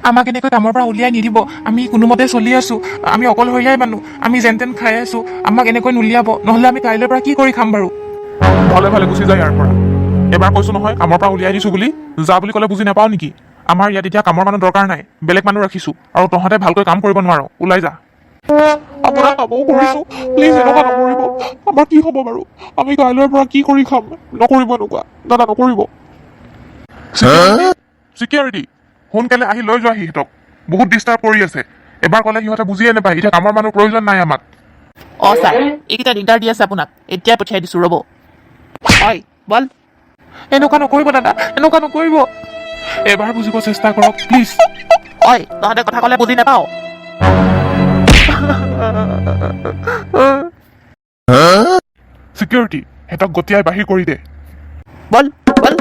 আমাক এনেকৈ কামৰ পৰা উলিয়াই নিদিব। আমি কোনোমতে চলি আছোঁ, আমি অকলশৰীয়াই মানুহ, আমি যেন তেন খাই আছোঁ। আমাক এনেকৈ নুলিয়াব, নহ'লে আমি কাইলৈৰ পৰা কি কৰি খাম বাৰু? ভালে ভালে গুচি যায় ইয়াৰ পৰা। এবাৰ কৈছোঁ নহয় কামৰ পৰা উলিয়াই দিছোঁ বুলি, যা বুলি ক'লে বুজি নাপাওঁ নেকি? আমাৰ ইয়াত এতিয়া কামৰ মানুহ দৰকাৰ নাই, বেলেগ মানুহ ৰাখিছোঁ, আৰু তহঁতে ভালকৈ কাম কৰিব নোৱাৰ, ওলাই যা। আপোনাক কামও কৰিছোঁ, প্লিজ এনেকুৱা নকৰিব। আমাৰ কি হ'ব বাৰু? আমি কাইলৈৰ পৰা কি কৰি খাম? নকৰিব এনেকুৱা, দাদা নকৰিব। চিকিউৰিটি, সোনকালে আহি লৈ যোৱা সিহঁতক, বহুত ডিষ্টাৰ্ব কৰি আছে। এবাৰ ক'লে সিহঁতে বুজিয়ে নাপায়, এতিয়া কামৰ মানুহ প্ৰয়োজন নাই আমাক। অঁ ছাৰ, এইকেইটা দিগদাৰ দি আছে আপোনাক, এতিয়াই পঠিয়াই দিছোঁ ৰ'ব। হয় বল। এনেকুৱা নকৰিব দাদা, এনেকুৱা নকৰিব। এবাৰ বুজিব চেষ্টা কৰক প্লিজ। হয়, তহঁতে কথা ক'লে বুজি নাপাওঁ। চিকিউৰিটি, সিহঁতক গতিয়াই বাহিৰ কৰি দে। বল বল।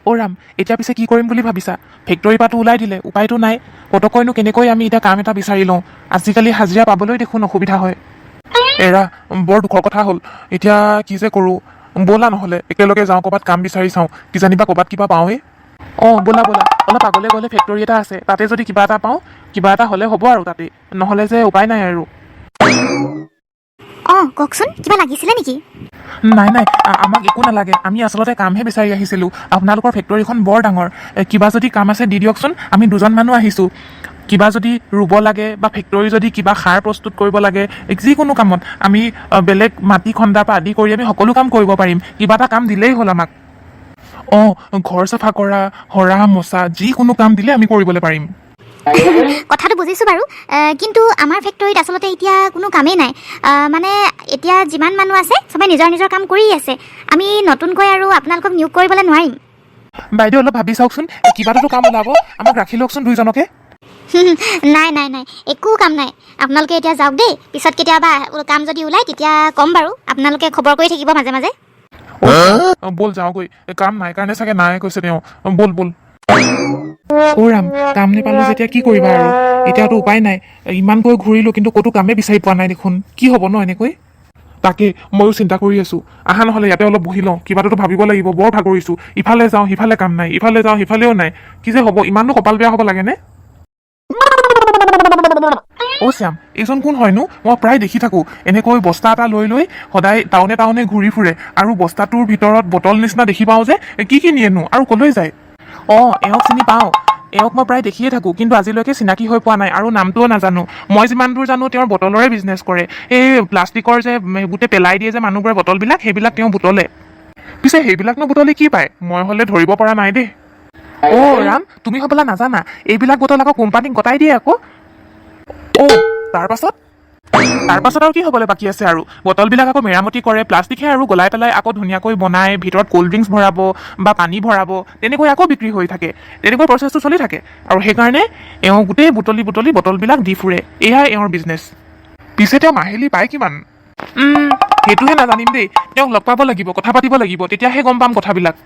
অ' ৰাম, এতিয়া পিছে কি কৰিম বুলি ভাবিছা? ফেক্টৰীৰ পৰাটো ওলাই দিলে, উপায়তো নাই। পটককৈনো কেনেকৈ আমি এতিয়া কাম এটা বিচাৰি লওঁ? আজিকালি হাজিৰা পাবলৈ দেখোন অসুবিধা হয়। এৰা, বৰ দুখৰ কথা হ'ল। এতিয়া কি যে কৰোঁ? ব'লা নহ'লে একেলগে যাওঁ, ক'ৰবাত কাম বিচাৰি চাওঁ, কিজানিবা ক'ৰবাত কিবা পাওঁৱেই। অঁ ব'লা ব'লা, অলপ আগলৈ গ'লে ফেক্টৰী এটা আছে, তাতে যদি কিবা এটা পাওঁ, কিবা এটা হ'লে হ'ব আৰু তাতে, নহ'লে যে উপায় নাই আৰু। অঁ কওকচোন, কিবা লাগিছিলে নেকি? নাই নাই, আমাক একো নালাগে, আমি আচলতে কামহে বিচাৰি আহিছিলোঁ। আপোনালোকৰ ফেক্টৰীখন বৰ ডাঙৰ, কিবা যদি কাম আছে দি দিয়কচোন। আমি দুজন মানুহ আহিছোঁ, কিবা যদি ৰুব লাগে বা ফেক্টৰী যদি কিবা সাৰ প্ৰস্তুত কৰিব লাগে, যিকোনো কামত আমি বেলেগ মাটি খন্দাৰ পৰা আদি কৰি আমি সকলো কাম কৰিব পাৰিম। কিবা এটা কাম দিলেই হ'ল আমাক। অঁ, ঘৰ চাফা কৰা, সৰা মোচা, যিকোনো কাম দিলে আমি কৰিবলৈ পাৰিম। কথাটো বুজিছোঁ বাৰু, কিন্তু আমাৰ ফেক্টৰীত আচলতে এতিয়া কোনো কামেই নাই। মানে এতিয়া যিমান মানুহ আছে চবে নিজৰ নিজৰ কাম কৰি আছে। আমি নতুনকৈ আৰু আপোনালোকক নিয়োগ কৰিবলৈ নোৱাৰিম। বাইদেউ অলপ ভাবি চাওকচোন, কিবাটোতো কাম ওলাব, আমাক ৰাখি লওকচোন দুইজনকে। নাই নাই নাই, একো কাম নাই। আপোনালোকে এতিয়া যাওক দেই, পিছত কেতিয়াবা কাম যদি ওলায় তেতিয়া ক'ম বাৰু, আপোনালোকে খবৰ কৰি থাকিব মাজে মাজে। ব'ল যাওঁগৈ, কাম নাই কাৰণে চাগে নাই কৈছে তেওঁ। ব'ল ব'ল। অ' ৰাম, কাম নাপালোঁ যেতিয়া কি কৰিবা আৰু? এতিয়াতো উপায় নাই, ইমানকৈ ঘূৰিলোঁ কিন্তু ক'তো কামেই বিচাৰি পোৱা নাই দেখোন। কি হ'ব ন এনেকৈ? তাকে ময়ো চিন্তা কৰি আছোঁ। আহা নহ'লে ইয়াতে অলপ বহি লওঁ, কিবাটোতো ভাবিব লাগিব, বৰ ভাগৰিছোঁ। ইফালে যাওঁ সিফালে কাম নাই, ইফালে যাওঁ সিফালেও নাই। কি যে হ'ব, ইমাননো কপাল বেয়া হ'ব লাগেনে? অ' শ্যাম, এইজন কোন হয়নো? মই প্ৰায় দেখি থাকোঁ এনেকৈ বস্তা এটা লৈ লৈ সদায় টাউনে টাউনে ঘূৰি ফুৰে, আৰু বস্তাটোৰ ভিতৰত বটল নিচিনা দেখি পাওঁ যে। কি নিয়েনো আৰু ক'লৈ যায়? অঁ এওঁক চিনি পাওঁ, এওঁক মই প্ৰায় দেখিয়ে থাকোঁ, কিন্তু আজিলৈকে চিনাকি হৈ পোৱা নাই আৰু নামটোও নাজানো। মই যিমান দূৰ জানো তেওঁৰ বটলৰে বিজনেছ কৰে। এই প্লাষ্টিকৰ যে গোটেই পেলাই দিয়ে যে মানুহবোৰে বটলবিলাক, সেইবিলাক তেওঁ বুটলে। পিছে সেইবিলাকনো বুটলি কি পায়? মই হ'লে ধৰিব পৰা নাই দেই। অ' ৰাম, তুমি হ'বলা নাজানা, এইবিলাক বটল আকৌ কোম্পানীক গতাই দিয়ে আকৌ। অ' তাৰপাছত? তাৰপাছত আৰু কি হ'বলৈ বাকী আছে আৰু? বটলবিলাক আকৌ মেৰামতি কৰে, প্লাষ্টিকহে আৰু গলাই পেলাই আকৌ ধুনীয়াকৈ বনাই, ভিতৰত ক'ল্ড ড্ৰিংকছ ভৰাব বা পানী ভৰাব, তেনেকৈ আকৌ বিক্ৰী হৈ থাকে। তেনেকৈ প্ৰচেছটো চলি থাকে, আৰু সেইকাৰণে এওঁ গোটেই বুটলি বুটলি বটলবিলাক দি ফুৰে। এয়াই এওঁৰ বিজনেছ। পিছে তেওঁ মাহিলী পায় কিমান? সেইটোহে নাজানিম দেই, তেওঁক লগ পাব লাগিব, কথা পাতিব লাগিব, তেতিয়াহে গম পাম কথাবিলাক।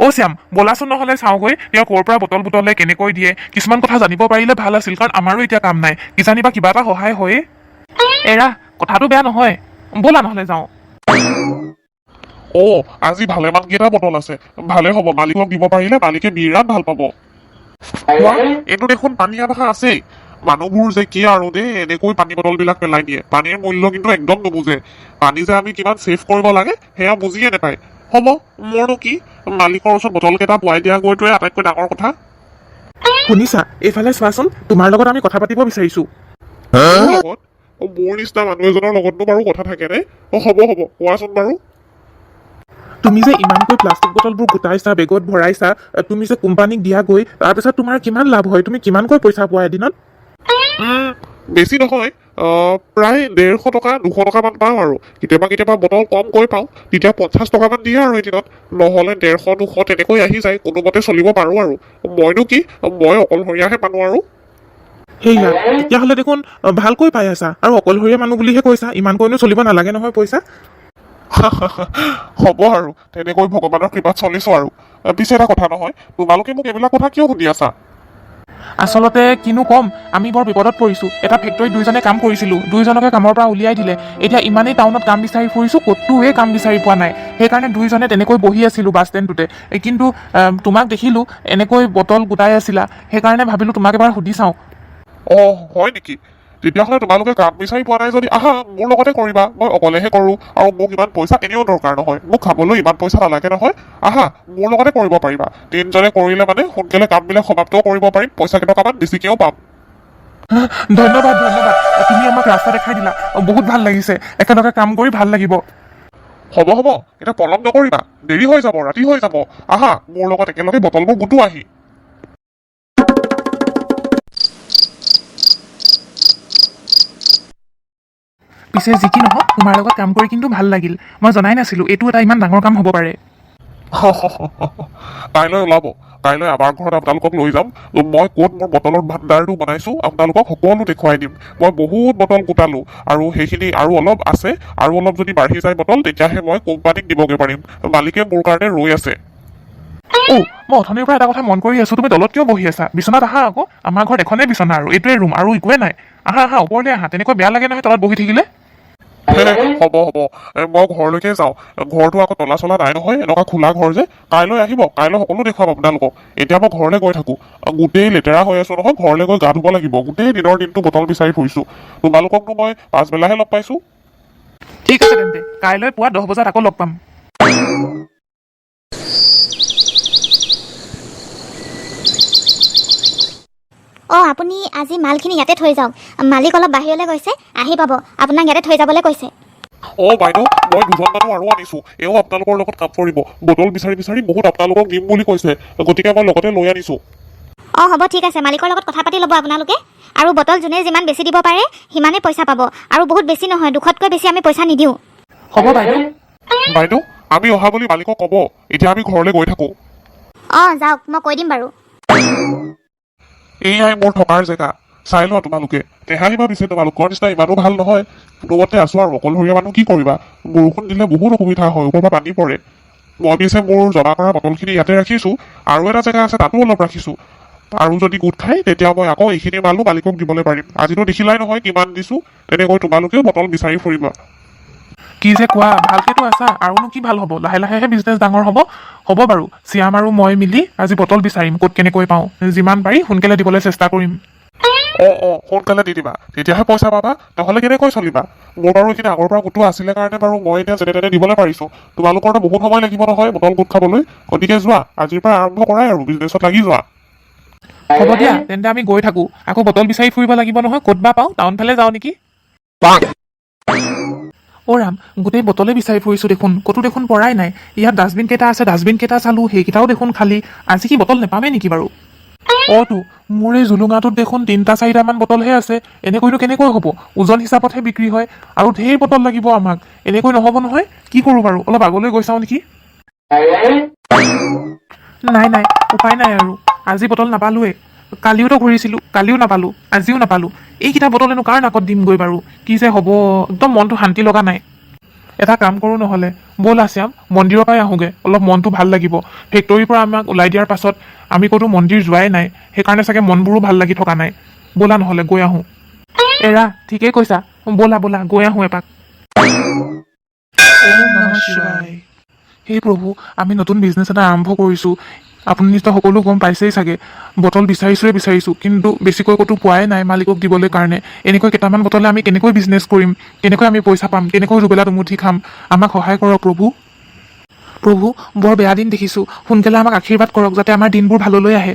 অ' শ্যাম, ব'লাচোন নহ'লে চাওঁগৈ তেওঁ ক'ৰ পৰা বটল বুটলে, কেনেকৈ দিয়ে। কিছুমান কথা জানিব পাৰিলে ভাল আছিল, কাৰণ আমাৰো এতিয়া কাম নাই, কিজানিবা কিবা এটা সহায় হয়েই। এৰা, কথাটো বেয়া নহয়, ব'লা নহ'লে যাওঁ। অ' আজি ভালেমান কেইটা বটল আছে, ভালে হ'ব, মালিকক দিব পাৰিলে মালিকে বিৰাট ভাল পাব। এইটো দেখোন পানী আধা আছেই। মানুহবোৰ যে কি আৰু দেই, এনেকৈ পানী বটলবিলাক পেলাই দিয়ে। পানীৰ মূল্য কিন্তু একদম নুবুজে। পানী যে আমি কিমান ছেভ কৰিব লাগে সেয়া বুজিয়ে নাপায়। হ'ব, মোৰনো কি, মালিকৰ ওচৰত বটল কেইটা পোৱাই দিয়া গৈটোৱে আটাইতকৈ ডাঙৰ কথা। শুনিছা, এইফালে চোৱাচোন, তোমাৰ লগত আমি কথা পাতিব বিচাৰিছোঁ। লগত মোৰ নিচিনা মানুহ এজনৰ লগতনো বাৰু কথা থাকে নে? হ'ব হ'ব, কোৱাচোন বাৰু। তুমি যে ইমানকৈ প্লাষ্টিক বটলবোৰ গোটাইছা, বেগত ভৰাইছা, তুমি যে কোম্পানীক দিয়াগৈ, তাৰপিছত তোমাৰ কিমান লাভ হয়? তুমি কিমানকৈ পইচা পোৱা এদিনত? বেছি নহয়, প্ৰায় 150 টকা 200 টকামান পাওঁ আৰু। কেতিয়াবা কেতিয়াবা বটল কমকৈ পাওঁ, তেতিয়া 50 টকামান দিয়ে আৰু এদিনত। নহ'লে 150 200 তেনেকৈ আহি যায়, কোনোমতে চলিব পাৰোঁ আৰু। মইনো কি, মই অকলশৰীয়াহে মানুহ আৰু। সেয়া, তেতিয়াহ'লে দেখোন ভালকৈ পাই আছা, আৰু অকলশৰীয়া মানুহ বুলিহে কৈছা, ইমানকৈনো চলিব নালাগে নহয় পইচা। হ'ব আৰু, তেনেকৈ ভগৱানৰ কৃপাত চলিছোঁ আৰু। পিছে এটা কথা নহয়, তোমালোকে মোক এইবিলাক কথা কিয় সুধি আছা? আচলতে কিনো ক'ম, আমি বৰ বিপদত পৰিছোঁ। এটা ফেক্টৰীত দুইজনে কাম কৰিছিলোঁ, দুইজনকে কামৰ পৰা উলিয়াই দিলে। এতিয়া ইমানেই টাউনত কাম বিচাৰি ফুৰিছোঁ, ক'তোৱে কাম বিচাৰি পোৱা নাই। সেইকাৰণে দুইজনে তেনেকৈ বহি আছিলোঁ বাছ ষ্টেণ্ডটোতে। কিন্তু তোমাক দেখিলোঁ এনেকৈ বটল গোটাই আছিলা, সেইকাৰণে ভাবিলোঁ তোমাক এবাৰ সুধি চাওঁ। অ' হয় নেকি? তেতিয়াহ'লে তোমালোকে কাম বিচাৰি পোৱা নাই যদি আহা, মোৰ লগতে কৰিবা। মই অকলেহে কৰোঁ আৰু মোক ইমান পইচা এনেও দৰকাৰ নহয়। মোক খাবলৈ ইমান পইচা নালাগে নহয়। আহা, মোৰ লগতে কৰিব পাৰিবা। তিনিজনে কৰিলে মানে সোনকালে কামবিলাক সমাপ্তও কৰিব পাৰিম, পইচা কেইটকামান বেছিকেও পাম। ধন্যবাদ ধন্যবাদ, তুমি আমাক ৰাস্তা দেখাই দিলা, বহুত ভাল লাগিছে। একেলগে কাম কৰি ভাল লাগিব। হ'ব হ'ব, এতিয়া পলম নকৰিবা, দেৰি হৈ যাব, ৰাতি হৈ যাব। আহা, মোৰ লগত একেলগে বটলবোৰ গোটোৱা আহি। পিছে যি কি নহওক, তোমাৰ লগত কাম কৰি কিন্তু ভাল লাগিল। মই জনাই নাছিলোঁ এইটো এটা ইমান ডাঙৰ কাম হ'ব পাৰে। কাইলৈ ওলাব, কাইলৈ আমাৰ ঘৰত আপোনালোকক লৈ যাম। মই ক'ত মোৰ বটলৰ ভাণ্ডাৰটো বনাইছোঁ আপোনালোকক সকলো দেখুৱাই দিম। মই বহুত বটল গোটালোঁ আৰু সেইখিনি আৰু অলপ আছে, আৰু অলপ যদি বাঢ়ি যায় বটল তেতিয়াহে মই কোম্পানীক দিবগৈ পাৰিম। মালিকে মোৰ কাৰণে ৰৈ আছে। মই অথনিৰ পৰা এটা কথা মন কৰি আছোঁ, তুমি তলত কিয় বহি আছা? বিচনাত আহা আকৌ, আমাৰ ঘৰত এখনেই বিচনা আৰু এইটোৱে ৰুম আৰু একোৱে নাই। আহা আহা, ওপৰলৈ আহা, তেনেকৈ বেয়া লাগে নহয় তলত বহি থাকিলে। হ'ব হ'ব, মই ঘৰলৈকে যাওঁ। ঘৰটো আকৌ তলা চলা নাই নহয়, এনেকুৱা খোলা ঘৰ যে। কাইলৈ আহিব, কাইলৈ সকলো দেখুৱাম আপোনালোকক। এতিয়া মই ঘৰলৈ গৈ থাকোঁ, গোটেই লেতেৰা হৈ আছোঁ নহয়, ঘৰলৈ গৈ গা ধুব লাগিব। গোটেই দিনৰ দিনটো বটল বিচাৰি ফুৰিছোঁ। তোমালোককনো মই পাছবেলাহে লগ পাইছোঁ। ঠিক আছে তেন্তে, কাইলৈ পুৱা 10 বজাত আকৌ লগ পাম। আপুনি আজি মালখিনি ইয়াতে থৈ যাওক। মালিক অলপ বাহিৰলৈ গৈছে, আহি পাব। আপোনাক ইয়াতে থৈ যাবলৈ কৈছে। বাইদেউ, মই দুজন মানুহ আৰু আনিছোঁ, এও আপোনালোকৰ লগত কাম কৰিব। বটল বিচাৰি বিচাৰি বহুত আপোনালোকক দিম বুলি কৈছে, গতিকে মই লগতে লৈ আনিছোঁ। হ'ব ঠিক আছে, মালিকৰ লগত কথা পাতি ল'ব আপোনালোকে। আৰু বটল যোনে যিমান বেছি দিব পাৰে সিমানেই পইচা পাব। আৰু বহুত বেছি নহয়, 200তকৈ বেছি আমি পইচা নিদিওঁ। হ'ব বাইদেউ। বাইদেউ, আমি অহা বুলি মালিকক ক'ব। এতিয়া আমি ঘৰলৈ গৈ থাকোঁ। যাওক, মই কৈ দিম বাৰু। এয়াই মোৰ থকাৰ জেগা, চাই লোৱা তোমালোকে। টেহাই ভাবিছে তোমালোকৰ নিচিনা ইমানো ভাল নহয়। কোনোমতে আছোঁ আৰু, অকলশৰীয়া মানুহ কি কৰিবা। বৰষুণ দিলে বহুত অসুবিধা হয়, ওপৰৰ পৰা পানী পৰে। মই পিছে মোৰ জমা কৰা বটলখিনি ইয়াতে ৰাখিছোঁ, আৰু এটা জেগা আছে তাতো অলপ ৰাখিছোঁ। আৰু যদি গোট খায় তেতিয়া মই আকৌ এইখিনি মালো মালিকক দিবলৈ পাৰিম। আজিতো দেখিলাই নহয় কিমান দিছোঁ। তেনেকৈ তোমালোকেও বটল বিচাৰি ফুৰিবা। কি যে কোৱা, ভালকেতো আছা, আৰুনো কি ভাল হ'ব? লাহে লাহেহে বিজনেছ ডাঙৰ হ'ব। হ'ব বাৰু, শ্যাম আৰু মই মিলি আজি বটল বিচাৰিম, ক'ত কেনেকৈ পাওঁ। যিমান পাৰি সোনকালে দিবলৈ চেষ্টা কৰিম। সোনকালে দি দিবা, তেতিয়াহে পইচা পাবা, নহ'লে কেনেকৈ চলিবা। মোৰ বাৰু এইখিনি আগৰ পৰা গোটোৱা আছিলে কাৰণে বাৰু মই এতিয়া যেনে তেনে দিবলৈ পাৰিছোঁ। তোমালোকৰতো বহুত সময় লাগিব নহয় বটল গোট খাবলৈ। গতিকে যোৱা, আজিৰ পৰা আৰম্ভ কৰাই আৰু বিজনেছত লাগি যোৱা। হ'ব দিয়া, তেন্তে আমি গৈ থাকোঁ। আকৌ বটল বিচাৰি ফুৰিব লাগিব নহয়, ক'ত বা পাওঁ। টাউন ফালে যাওঁ নেকি? ৰাম, গোটেই বটলে বিচাৰি ফুৰিছোঁ দেখোন, ক'তো দেখোন পৰাই নাই। ইয়াত ডাষ্টবিন কেইটা আছে, ডাষ্টবিন কেইটা চালোঁ, সেইকেইটাও দেখোন খালী। আজি কি বটল নেপামেই নেকি বাৰু? মোৰ এই জুলুঙাটোত দেখোন 3-4টামান বটলহে আছে। এনেকৈনো কেনেকৈ হ'ব? ওজন হিচাপতহে বিক্ৰী হয়, আৰু ঢেৰ বটল লাগিব আমাক। এনেকৈ নহ'ব নহয়। কি কৰোঁ বাৰু, অলপ আগলৈ গৈ চাওঁ নেকি? নাই, উপায় নাই আৰু। আজি বটল নাপালোৱে। কালিওতো ঘূৰিছিলোঁ, কালিও নাপালোঁ, আজিও নাপালোঁ। এইকেইটা বটলেনো কাৰ নাকত দিমগৈ বাৰু? কি যে হ'ব, একদম মনটো শান্তি লগা নাই। এটা কাম কৰোঁ নহ'লে, ব'লা শ্যাম, মন্দিৰৰ পৰাই আহোঁগৈ, অলপ মনটো ভাল লাগিব। ফেক্টৰীৰ পৰা আমাক ওলাই দিয়াৰ পাছত আমি ক'তো মন্দিৰ যোৱাই নাই, সেইকাৰণে চাগে মনবোৰো ভাল লাগি থকা নাই। ব'লা নহ'লে গৈ আহোঁ। এৰা, ঠিকেই কৈছা, ব'লা গৈ আহোঁ এপাক। ওম নমঃ শিৱায়। হে প্ৰভু, আমি নতুন বিজনেছ এটা আৰম্ভ কৰিছোঁ। আপুনি নিশ্চয় সকলো গম পাইছেই চাগে। বটল বিচাৰিছোঁ, কিন্তু বেছিকৈ ক'তো পোৱাই নাই মালিকক দিবলৈ কাৰণে। এনেকৈ কেইটামান বটলে আমি কেনেকৈ বিজনেছ কৰিম, কেনেকৈ আমি পইচা পাম, কেনেকৈ দুবেলা দুমুঠি খাম। আমাক সহায় কৰক প্ৰভু। বৰ বেয়া দিন দেখিছোঁ, সোনকালে আমাক আশীৰ্বাদ কৰক যাতে আমাৰ দিনবোৰ ভাললৈ আহে।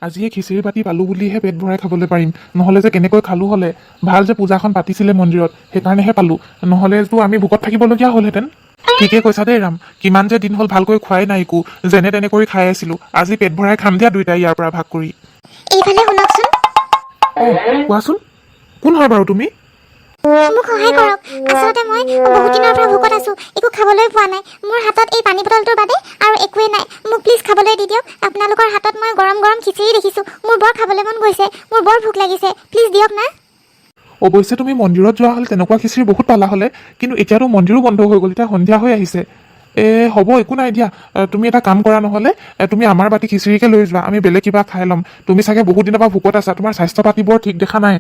আজিয়ে খিচিৰি পাতি পালোঁ বুলিহে পেট ভৰাই খাবলৈ পাৰিম, নহ'লে যে কেনেকৈ খালোঁ হ'লে। ভাল যে পূজাখন পাতিছিলে মন্দিৰত, সেইকাৰণেহে পালোঁ, নহ'লেতো আমি ভোকত থাকিবলগীয়া হ'লহেঁতেন। ঠিকে কৈছা দেই ৰাম, কিমান যে দিন হ'ল ভালকৈ খোৱাই নাই একো, যেনে তেনে কৰি খাই আছিলোঁ। আজি পেট ভৰাই খাম দিয়া দুইটাই ইয়াৰ পৰা ভাগ কৰি। এইফালে শুনকচোন। কোৱাচোন, কোন হয় বাৰু তুমি? মোক সহায় কৰক। আচলতে মই বহুত দিনৰ পৰা ভোকত আছোঁ, একো খাবলৈ পোৱা নাই। মোৰ হাতত এই পানী বটলটোৰ বাদে আৰু একোৱেই নাই। মোক প্লিজ খাবলৈ দি দিয়ক। আপোনালোকৰ হাতত মই গৰম গৰম খিচিৰি দেখিছোঁ, মোৰ বৰ খাবলৈ মন গৈছে, মোৰ বৰ ভোক লাগিছে, প্লিজ দিয়ক না। অৱশ্যে তুমি মন্দিৰত যোৱা হ'লে তেনেকুৱা খিচিৰি বহুত পালা হ'লে, কিন্তু এতিয়াতো মন্দিৰো বন্ধ হৈ গ'ল, এতিয়া সন্ধিয়া হৈ আহিছে। হ'ব একো নাই দিয়া তুমি এটা কাম কৰা নহ'লে তুমি আমাৰ বাতি খিচিৰিকে লৈ যোৱা আমি বেলেগ কিবা খাই ল'ম তুমি চাগে বহুত দিনৰ পৰা ভোকত আছা তোমাৰ স্বাস্থ্য পাতি বৰ ঠিক দেখা নাই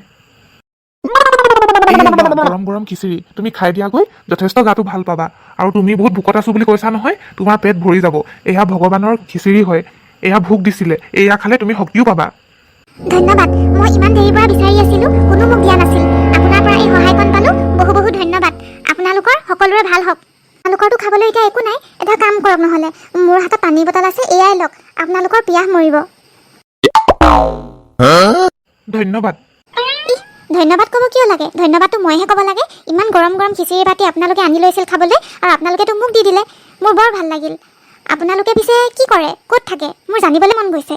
এই লোৱা, গৰম গৰম খিচিৰি তুমি খাই দিয়াগৈ যথেষ্ট গাটো ভাল পাবা আৰু তুমি বহুত ভোকত আছো বুলি কৈছা নহয় তোমাৰ পেট ভৰি যাব এয়া ভগৱানৰ খিচিৰি হয় এয়া ভোক দিছিলে এয়া খালে তুমি শক্তিও পাবা ধন্যবাদ মই ইমান দেৰিৰ পৰা বিচাৰি আছিলোঁ কোনো মোক দিয়া নাছিল আপোনাৰ পৰা এই সহায়কণ পালোঁ বহু বহু ধন্যবাদ আপোনালোকৰ সকলোৰে ভাল হওক আপোনালোকৰতো খাবলৈ এতিয়া একো নাই এটা কাম কৰক নহ'লে মোৰ হাতত পানী বটল আছে এয়াই লওক আপোনালোকৰ পিয়াহ মৰিব ধন্যবাদ ধন্যবাদ ক'ব কিয় লাগে ধন্যবাদটো মইহে ক'ব লাগে ইমান গৰম গৰম খিচিৰি বাতি আপোনালোকে আনি লৈছিল খাবলৈ আৰু আপোনালোকেতো মোক দি দিলে মোৰ বৰ ভাল লাগিল আপোনালোকে পিছে কি কৰে ক'ত থাকে মোৰ জানিবলৈ মন গৈছে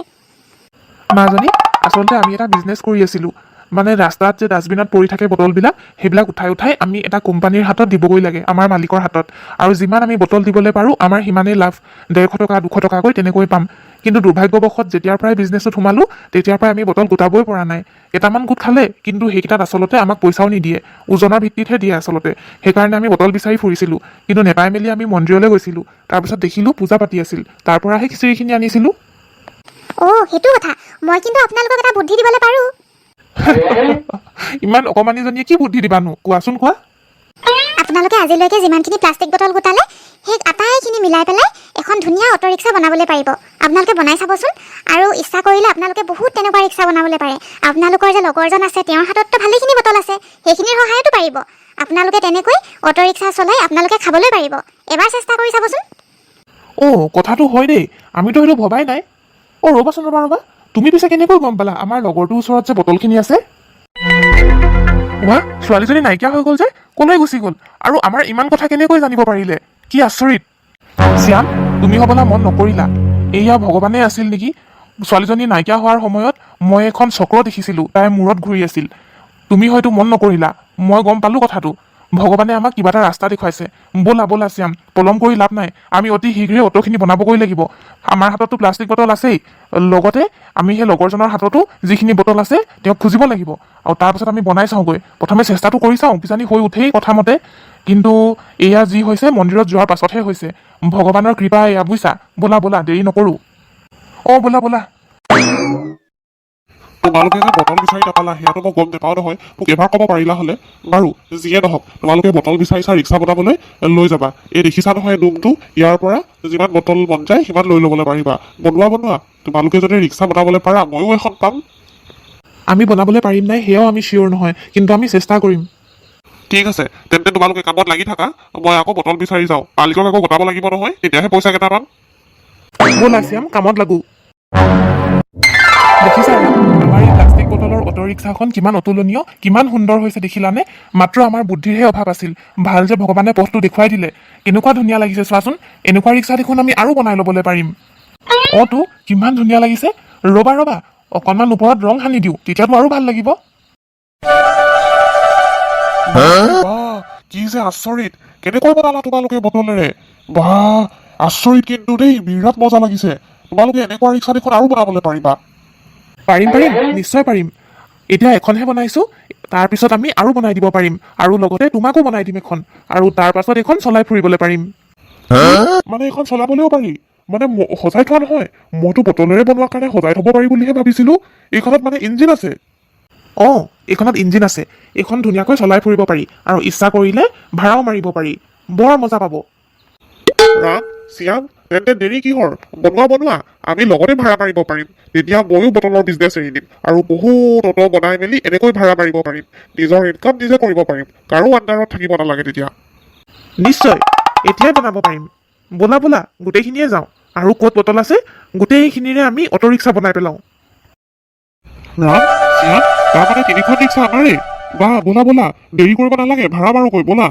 মাজনী আচলতে আমি এটা বিজনেছ কৰি আছিলোঁ মানে ৰাস্তাত যে ডাষ্টবিনত পৰি থাকে বটলবিলাক সেইবিলাক উঠাই উঠাই আমি এটা কোম্পানীৰ হাতত দিবগৈ লাগে আমাৰ মালিকৰ হাতত আৰু যিমান আমি বটল দিবলৈ পাৰোঁ আমাৰ সিমানেই লাভ 150 টকা 200 টকাকৈ তেনেকৈ পাম কিন্তু দুৰ্ভাগ্যবশত যেতিয়াৰ পৰাই বিজনেছত সোমালোঁ তেতিয়াৰ পৰাই আমি বটল গোটাবই পৰা নাই কেইটামান গোট খালে কিন্তু সেইকেইটাত আচলতে আমাক পইচাও নিদিয়ে ওজনৰ ভিত্তিতহে দিয়ে আচলতে সেইকাৰণে আমি বটল বিচাৰি ফুৰিছিলোঁ কিন্তু নেপাই মেলি আমি মন্দিৰলৈ গৈছিলোঁ তাৰপিছত দেখিলোঁ পূজা পাতি আছিল তাৰ পৰাহে খিচিৰিখিনি আনিছিলোঁ সেইটো কথা মই কিন্তু আপোনালোকক এটা বুদ্ধি দিবলৈ পাৰোঁ ইমান অকণমানিজনীয়ে কি বুদ্ধি দিবানো কোৱাচোন কোৱা আপোনালোকে আজিলৈকে যিমানখিনি প্লাষ্টিক বটল গোটালে সেই আটাইখিনি মিলাই পেলাই এখন ধুনীয়া অটো ৰিক্সা বনাবলৈ পাৰিব আপোনালোকে বনাই চাবচোন আৰু ইচ্ছা কৰিলে আপোনালোকে বহুত তেনেকুৱা ৰিক্সা বনাবলৈ পাৰে আপোনালোকৰ যে লগৰজন আছে তেওঁৰ হাতততো ভালেখিনি বটল আছে সেইখিনিৰ সহায়তো পাৰিব আপোনালোকে তেনেকৈ অটো ৰিক্সা চলাই আপোনালোকে খাবলৈ পাৰিব এবাৰ চেষ্টা কৰি চাবচোন কথাটো হয় দেই আমিতো সেইটো ভবাই নাই ৰ'বাচোন ৰ'বা তুমি পিছে কেনেকৈ গম পালা আমাৰ লগৰটোৰ ওচৰত যে বটলখিনি আছে ছোৱালীজনী নাইকিয়া হৈ গ'ল যে ক'লৈ গুচি গ'ল আৰু আমাৰ ইমান কথা কেনেকৈ জানিব পাৰিলে কি আচৰিত শ্যাম তুমি হ'বলা মন নকৰিলা এয়া ভগৱানে আছিল নেকি ছোৱালীজনী নাইকিয়া হোৱাৰ সময়ত মই এখন চক্ৰ দেখিছিলোঁ তাইৰ মূৰত ঘূৰি আছিল তুমি হয়তো মন নকৰিলা মই গম পালোঁ কথাটো ভগৱানে আমাক কিবা এটা ৰাস্তা দেখুৱাইছে ব'লা শ্যাম পলম কৰি লাভ নাই আমি অতি শীঘ্ৰে অটোখিনি বনাবগৈ লাগিব আমাৰ হাততো প্লাষ্টিক বটল আছেই লগতে আমি সেই লগৰজনৰ হাততো যিখিনি বটল আছে তেওঁক খুজিব লাগিব আৰু তাৰপিছত আমি বনাই চাওঁগৈ প্ৰথমে চেষ্টাটো কৰি চাওঁ কিজানি হৈ উঠেই কথামতে কিন্তু এয়া যি হৈছে মন্দিৰত যোৱাৰ পাছতহে হৈছে ভগৱানৰ কৃপা এয়া বুজিছা ব'লা দেৰি নকৰোঁ ব'লা তোমালোকে যে বটল বিচাৰি নাপালা সেয়াটো মই গম নাপাওঁ নহয় মোক এবাৰ ক'ব পাৰিলা হ'লে বাৰু যিয়ে নহওক তোমালোকে বটল বিচাৰিছা ৰিক্সা বনাবলৈ লৈ যাবা এই দেখিছা নহয় ডুমটো ইয়াৰ পৰা যিমান বটল মন যায় সিমান লৈ ল'বলৈ পাৰিবা বনোৱা তোমালোকে যদি ৰিক্সা বনাবলৈ পাৰা ময়ো এখন পাম আমি বনাবলৈ পাৰিম নাই সেয়াও আমি চিয়'ৰ নহয় কিন্তু আমি চেষ্টা কৰিম ঠিক আছে তেন্তে তোমালোকে কামত লাগি থাকা মই আকৌ বটল বিচাৰি যাওঁ মালিকক আকৌ গোটাব লাগিব নহয় তেতিয়াহে পইচা কেইটা পাম ব'লা শ্যাম কামত লাগো দেখিছা আমাৰ এই প্লাষ্টিক বটলৰ অটো ৰিক্সাখন কিমান অতুলনীয় কিমান সুন্দৰ হৈছে দেখিলানে মাত্ৰ আমাৰ বুদ্ধিৰহে অভাৱ আছিল ভাল যে ভগৱানে পথটো দেখুৱাই দিলে কেনেকুৱা ধুনীয়া লাগিছে চোৱাচোন এনেকুৱা ৰিক্সা দেখোন আমি আৰু বনাই ল'বলৈ পাৰিম তো কিমান ধুনীয়া লাগিছে ৰ'বা অকণমান ওপৰত ৰং সানি দিওঁ তেতিয়াতো আৰু ভাল লাগিব কি যে আচৰিত কেনেকৈ বনালা তোমালোকে বটলেৰে আচৰিত কিন্তু দেই বিৰাট মজা লাগিছে তোমালোকে এনেকুৱা ৰিক্সা দেখোন আৰু বনাবলৈ পাৰিম নিশ্চয় পাৰিম এতিয়া এখনহে বনাইছোঁ তাৰপিছত আমি আৰু বনাই দিব পাৰিম আৰু লগতে তোমাকো বনাই দিম এখন আৰু তাৰ পাছত এখন চলাই ফুৰিবলৈ পাৰিম মানে এখন চলাবলৈও পাৰি মানে সজাই থোৱা নহয় মইতো বটলেৰে বনোৱাৰ কাৰণে সজাই থ'ব পাৰি বুলিহে ভাবিছিলোঁ এইখনত মানে ইঞ্জিন আছে এইখনত ইঞ্জিন আছে এইখন ধুনীয়াকৈ চলাই ফুৰিব পাৰি আৰু ইচ্ছা কৰিলে ভাড়াও মাৰিব পাৰি বৰ মজা পাব ৰাম শ্যাম তেন্তে দেৰি কিহৰ বনোৱা আমি লগতে ভাড়া মাৰিব পাৰিম তেতিয়া ময়ো বটলৰ বিজনেছ এৰি দিম আৰু বহুত অটো বনাই মেলি এনেকৈ ভাড়া মাৰিব পাৰিম নিজৰ ইনকাম নিজে কৰিব পাৰিম কাৰো আণ্ডাৰত থাকিব নালাগে তেতিয়া নিশ্চয় এতিয়াই বনাব পাৰিম ব'লা গোটেইখিনিয়ে যাওঁ আৰু ক'ত বটল আছে গোটেইখিনিৰে আমি অটো ৰিক্সা বনাই পেলাওঁ ৰাম শ্যাম তাৰমানে 3খন ৰিক্সা আমাৰেই ব'লা দেৰি কৰিব নালাগে ভাড়া মাৰোগৈ ব'লা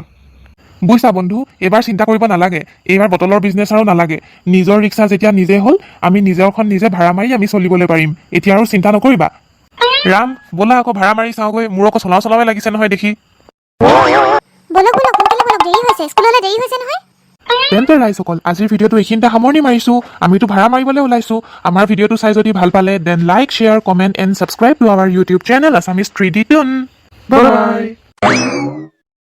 বুজিছা বন্ধু এইবাৰ চিন্তা কৰিব নালাগে এইবাৰ বটলৰ বিজনেছ আৰু নালাগে নিজৰ ৰিক্সা যেতিয়া নিজে হ'ল আমি নিজৰখন নিজে ভাড়া মাৰি আমি চলিবলৈ পাৰিম এতিয়া আৰু চিন্তা নকৰিবা ৰাম ব'লা আকৌ ভাড়া মাৰি চাওঁগৈ মোৰ আকৌ চলাওৱে লাগিছে নহয় দেখি বলক সোনকালে বলক দেৰি হৈছে স্কুললৈ দেৰি হৈছে নহয় তেন্তে ৰাইজসকল আজিৰ ভিডিঅ'টো এইখিনিতে সামৰণি মাৰিছোঁ আমিতো ভাড়া মাৰিবলৈ ওলাইছোঁ আমাৰ ভিডিঅ'টো চাই যদি ভাল পালে then like share comment and subscribe to our YouTube channel Assamese 3D toon by